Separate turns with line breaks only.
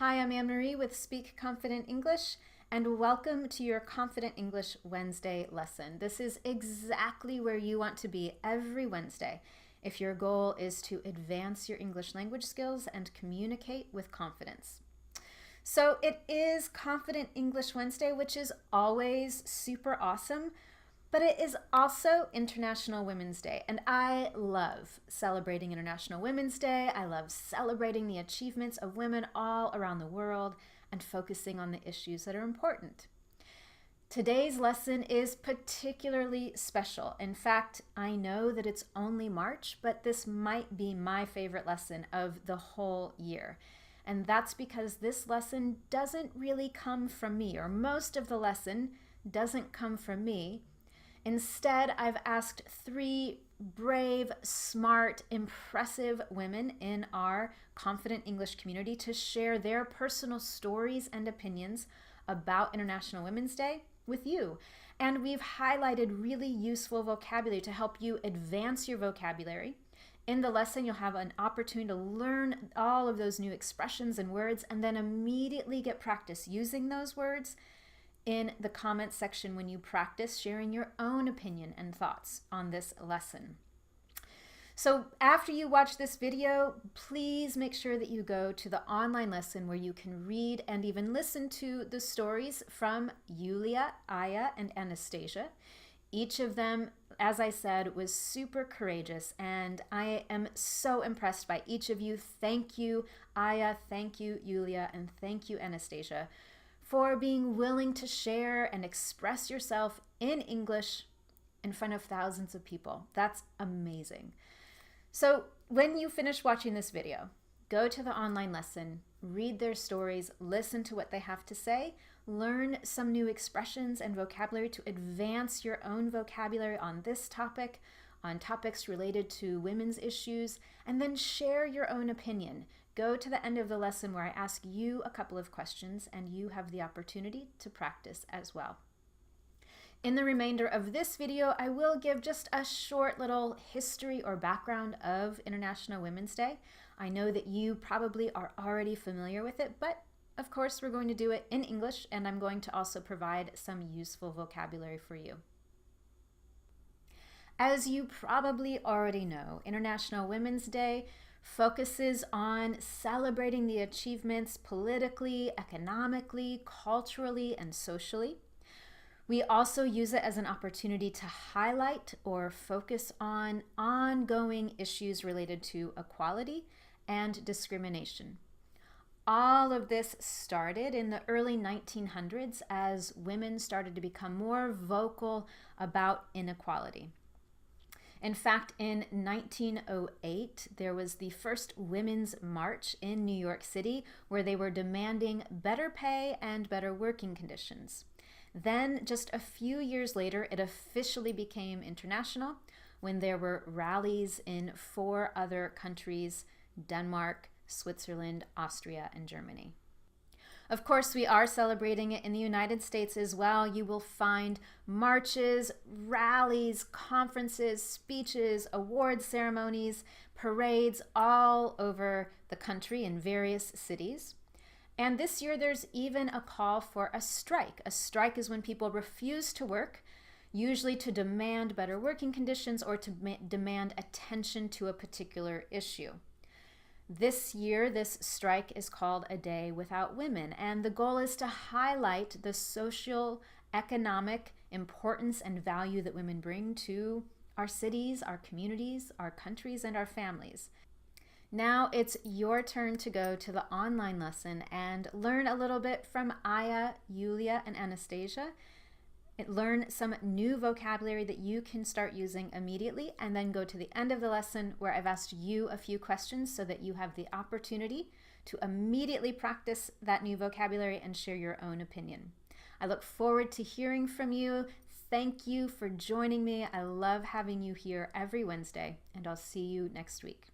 Hi, I'm Anne-Marie with Speak Confident English, and welcome to your Confident English Wednesday lesson. This is exactly where you want to be every Wednesday if your goal is to advance your English language skills and communicate with confidence. So it is Confident English Wednesday, which is always super awesome, but it is also International Women's Day, and I love celebrating International Women's Day. I love celebrating the achievements of women all around the world and focusing on the issues that are important. Today's lesson is particularly special. In fact, I know that it's only March, but this might be my favorite lesson of the whole year. And that's because this lesson doesn't really come from me, or most of the lesson doesn't come from me. Instead, I've asked three brave, smart, impressive women in our Confident English community to share their personal stories and opinions about International Women's Day with you. And we've highlighted really useful vocabulary to help you advance your vocabulary. In the lesson, you'll have an opportunity to learn all of those new expressions and words and then immediately get practice using those words in the comments section when you practice sharing your own opinion and thoughts on this lesson. So after you watch this video, please make sure that you go to the online lesson where you can read and even listen to the stories from Yulia, Aya, and Anastasia. Each of them, as I said, was super courageous, and I am so impressed by each of you. Thank you, Aya, thank you, Yulia, and thank you, Anastasia, for being willing to share and express yourself in English in front of thousands of people. That's amazing. So when you finish watching this video, go to the online lesson, read their stories, listen to what they have to say, learn some new expressions and vocabulary to advance your own vocabulary on this topic, on topics related to women's issues, and then share your own opinion. Go to the end of the lesson where I ask you a couple of questions and you have the opportunity to practice as well. In the remainder of this video, I will give just a short little history or background of International Women's Day. I know that you probably are already familiar with it, but of course we're going to do it in English, and I'm going to also provide some useful vocabulary for you. As you probably already know, International Women's Day focuses on celebrating the achievements politically, economically, culturally, and socially. We also use it as an opportunity to highlight or focus on ongoing issues related to equality and discrimination. All of this started in the early 1900s as women started to become more vocal about inequality. In fact, in 1908, there was the first Women's March in New York City where they were demanding better pay and better working conditions. Then, just a few years later, it officially became international when there were rallies in 4 other countries: Denmark, Switzerland, Austria, and Germany. Of course, we are celebrating it in the United States as well. You will find marches, rallies, conferences, speeches, award ceremonies, parades all over the country in various cities. And this year there's even a call for a strike. A strike is when people refuse to work, usually to demand better working conditions or to demand attention to a particular issue. This year, this strike is called A Day Without Women, and the goal is to highlight the social, economic importance and value that women bring to our cities, our communities, our countries, and our families. Now it's your turn to go to the online lesson and learn a little bit from Aya, Yulia, and Anastasia. Learn some new vocabulary that you can start using immediately, and then go to the end of the lesson where I've asked you a few questions so that you have the opportunity to immediately practice that new vocabulary and share your own opinion. I look forward to hearing from you. Thank you for joining me. I love having you here every Wednesday, and I'll see you next week.